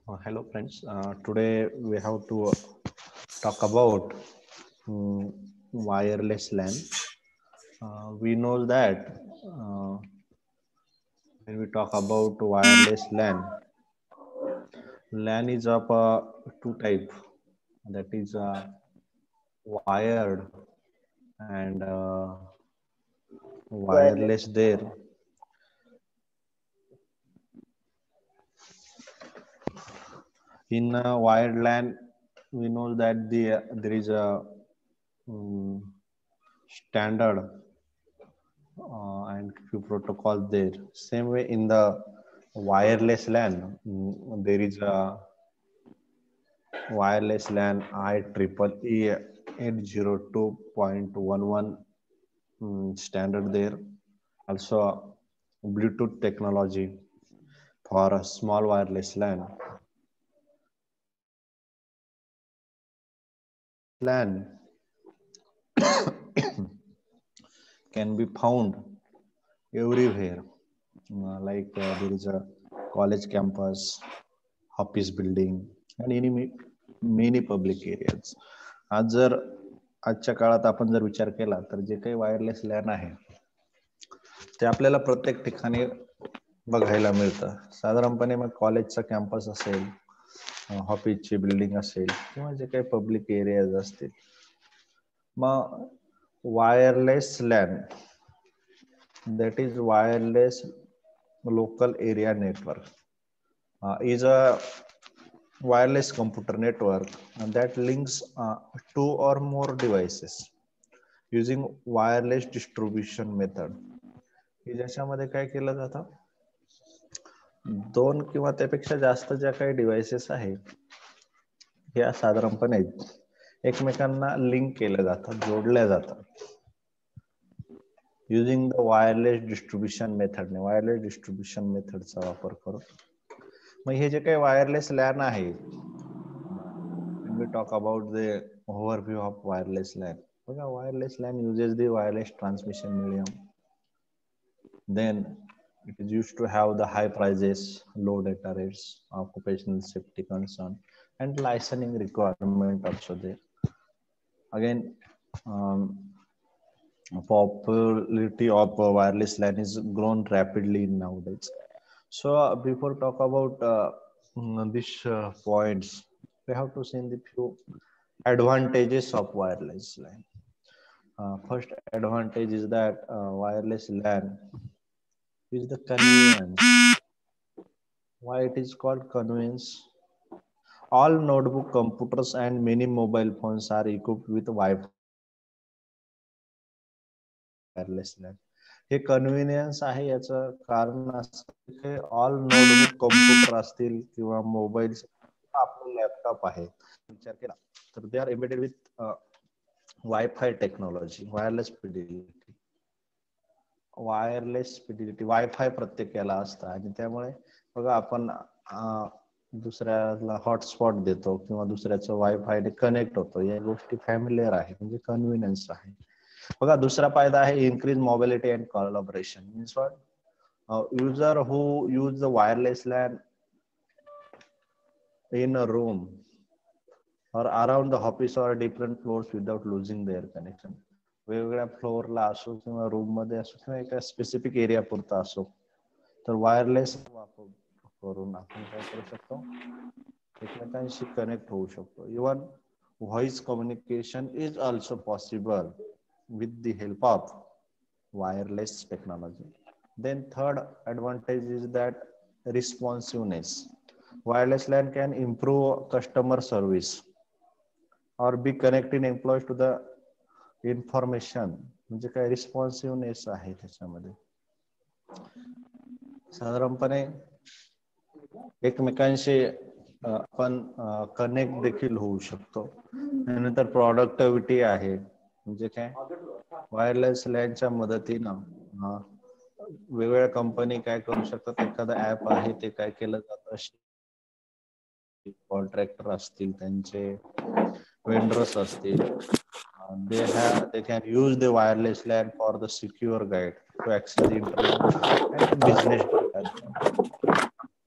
Hello friends. Today we have to talk about wireless LAN. We know that when we talk about wireless LAN, LAN is of two type. That is wired and wireless there. In wired LAN, we know that there is a standard and few protocols there. Same way in the wireless LAN, there is a wireless LAN IEEE 802.11 standard there. Also, Bluetooth technology for a small wireless LAN. LAN can be found everywhere, there is a college campus, office building, and many public areas. आजच्या काळात आपण जर विचार केला तर जे काही wireless LAN आहे ते आपल्याला प्रत्येक ठिकाणी बघायला मिळतं. साधारणपणे मग कॉलेजचा कॅम्पस असेल, ऑफिसची बिल्डिंग असेल किंवा जे काही पब्लिक एरियाज असतील, मग wireless LAN that is wireless local area network is a wireless computer network that links two or more devices using wireless distribution method. ज्याच्यामध्ये काय केलं जातं, दोन किंवा त्यापेक्षा जास्त ज्या काही डिव्हाइसेस आहेत या साधारणपणे एकमेकांना लिंक केलं जातं, जोडल्या जातात using the wireless distribution method. Wireless distribution मेथडचा वापर करून मग हे जे काही वायरलेस लॅन आहे, when we talk about the overview of wireless LAN, बघा wireless LAN uses the wireless transmission medium. Then it is used to have the high prices, low data rates, occupational safety concern, and licensing requirement also there. Again, popularity of wireless LAN is grown rapidly nowadays. So before talk about these points, we have to see the few advantages of wireless LAN. First advantage is that wireless LAN is the convenience. Why it is called convenience? All notebook computers and many mobile phones are equipped with Wi-Fi. Wireless LAN हे convenience आहे. याचं कारण असं all notebook computer असतील किंवा mobile, आपलं laptop आहे विचार केला तर they are embedded with wifi technology, wireless fidelity wifi प्रत्येकाला असतं. आणि त्यामुळे बघा आपण दुसऱ्याला हॉटस्पॉट देतो किंवा दुसऱ्याचं वायफायने कनेक्ट होतो, या गोष्टी फॅमिलियर आहे, म्हणजे कन्व्हिनियन्स आहे. बघा दुसरा फायदा आहे increase mobility and collaboration. Means what, user who use the wireless LAN in a room or around the office or different floors without losing their connection. वेगवेगळ्या फ्लोअरला असो किंवा रूम मध्ये असो किंवा एका स्पेसिफिक एरिया पुरता असो, तर वायरलेस वापर करून आपण काय करू शकतो, एकमेकांशी कनेक्ट होऊ शकतो. Even voice communication is also possible with the help of wireless technology. Then third advantage is that responsiveness. Wireless LAN can improve customer service or be connecting employees to the information. म्हणजे काय रिस्पॉन्सिव्हनेस आहे त्याच्यामध्ये. साधारणपणे एकमेकांशी आपण connect देखील होऊ शकतो. त्यानंतर प्रोडक्टिव्हिटी आहे, म्हणजे काय वायरलेस लॅनच्या मदतीनं वेगवेगळ्या कंपनी काय करू शकतात, एखादा ऍप आहे ते काय केलं जातं, कॉन्ट्रॅक्टर असतील, त्यांचे वेंडर्स असतील, they can use the wireless LAN for the secure guide to access the internet and business data.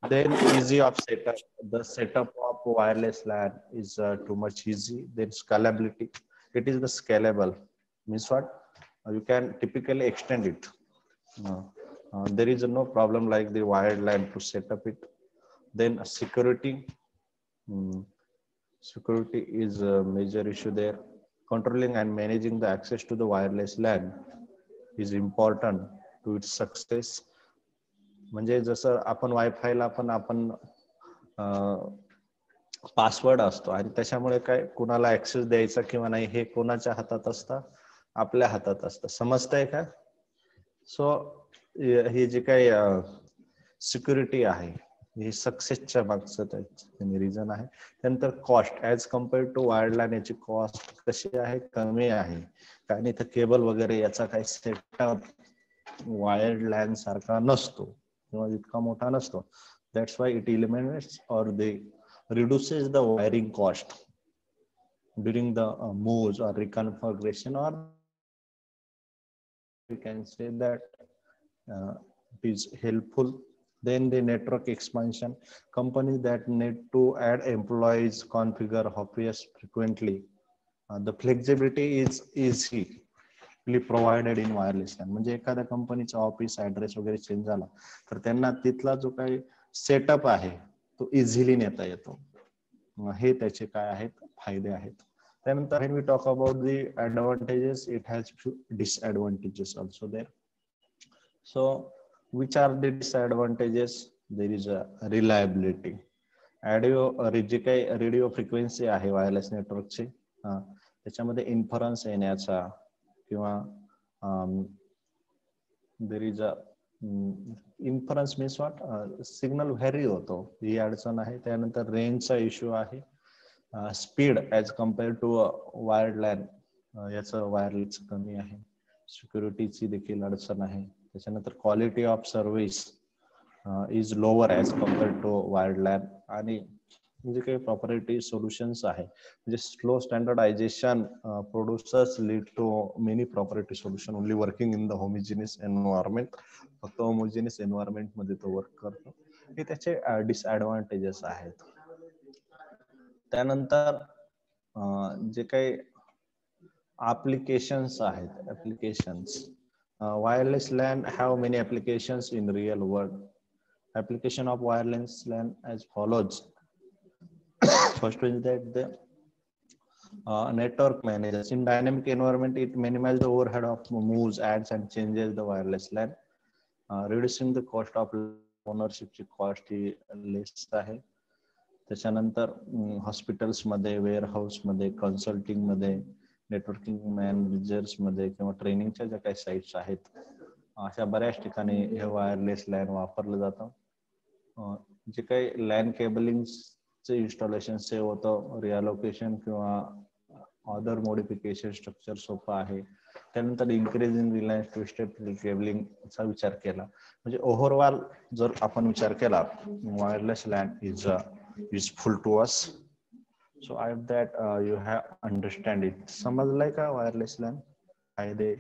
Then easy of setup. the setup of wireless LAN is too much easy. Then scalability, it is the scalable. Means what? You can typically extend it. There is no problem like the wired LAN to set up it. Then security. Security is a major issue there. Controlling and managing the access to the wireless LAN is important to its success. म्हणजे जसं आपण वायफायला पण आपण password असतो आणि त्याच्यामुळे काय कुणाला ऍक्सेस द्यायचा किंवा नाही हे कोणाच्या हातात असतं, आपल्या हातात असतं. समजतंय का? सो ही जी काही सिक्युरिटी आहे ही सक्सेसच्या मागचं रिझन आहे. त्यानंतर cost as compared to wired LAN याची कॉस्ट कशी आहे? कमी आहे. कारण इथं केबल वगैरे याचा काही सेटअप वायर्ड लॅन सारखा नसतो किंवा इतका मोठा नसतो. That's why it eliminates or they reduces the wiring cost during the moves or reconfiguration, or we can say that it is helpful. Then the network expansion, companies that need to add employees, configure hops frequently. The flexibility is easily provided in wireless LAN. म्हणजे एखाद्या कंपनीचा office address वगैरे change झाला तर त्यांना तिथला जो काही सेटअप आहे तो इझिली नेता येतो. हे त्याचे काय आहेत फायदे आहेत. त्यानंतर when we talk about the advantages, it has few disadvantages also there. So which are the disadvantages? There is a reliability. जे काही रेडिओ फ्रिक्वेन्सी आहे वायरलेस नेटवर्कची त्याच्यामध्ये इन्फरन्स येण्याचा किंवा there is a inference means what signal vary होतो, ही अडचण आहे. त्यानंतर रेंजचा इश्यू आहे. Speed as compare to wired LAN याचं वायरलेस कमी आहे. सिक्युरिटीची देखील अडचण आहे. त्याच्यानंतर quality of service is lower as compare to wired LAN. आणि जे काही प्रॉपर्टी सोल्युशन्स आहे म्हणजे slow standardization producers lead to many property solution only working in the homogeneous environment. फक्त होमोजिनियस एन्व्हायरमेंट मध्ये तो वर्क करतो. हे त्याचे डिसएडव्हान्टेजेस आहेत. त्यानंतर जे काही ऍप्लिकेशन्स आहेत, applications wireless LAN have many applications in real world. Application of wireless LAN as follows. First is that the network managers in dynamic environment, it minimizes the overhead of moves, adds and changes the wireless LAN, reducing the cost of ownership ची cost ही less आहे. त्याच्यानंतर hospitals मध्ये, warehouse मध्ये, consulting मध्ये, networking managers मध्ये किंवा ट्रेनिंगच्या ज्या काही साइट्स आहेत अशा बऱ्याच ठिकाणी हे वायरलेस लॅन वापरलं जातं. जे काही लॅन केबलिंगचे इन्स्टॉलेशन सेव्ह होतं, रिअलोकेशन किंवा अदर मॉडिफिकेशन स्ट्रक्चर सोपं आहे. त्यानंतर इन्क्रीज इन रिलायन्स ट्विस्टेड केबलिंगचा विचार केला म्हणजे ओव्हरऑल जर आपण विचार केला wireless LAN is useful to us. So I hope that you have understand it. समजलंय का वायरलेस लॅन फायदे,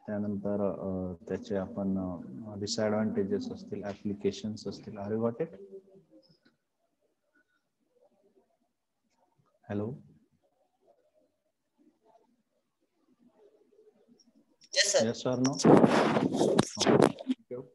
त्यानंतर त्याचे आपण डिसएडव्हान्टेजेस असतील, ऍप्लिकेशन्स असतील. Are you got it? Hello. Yes, sir. Yes or no? Okay. Thank you.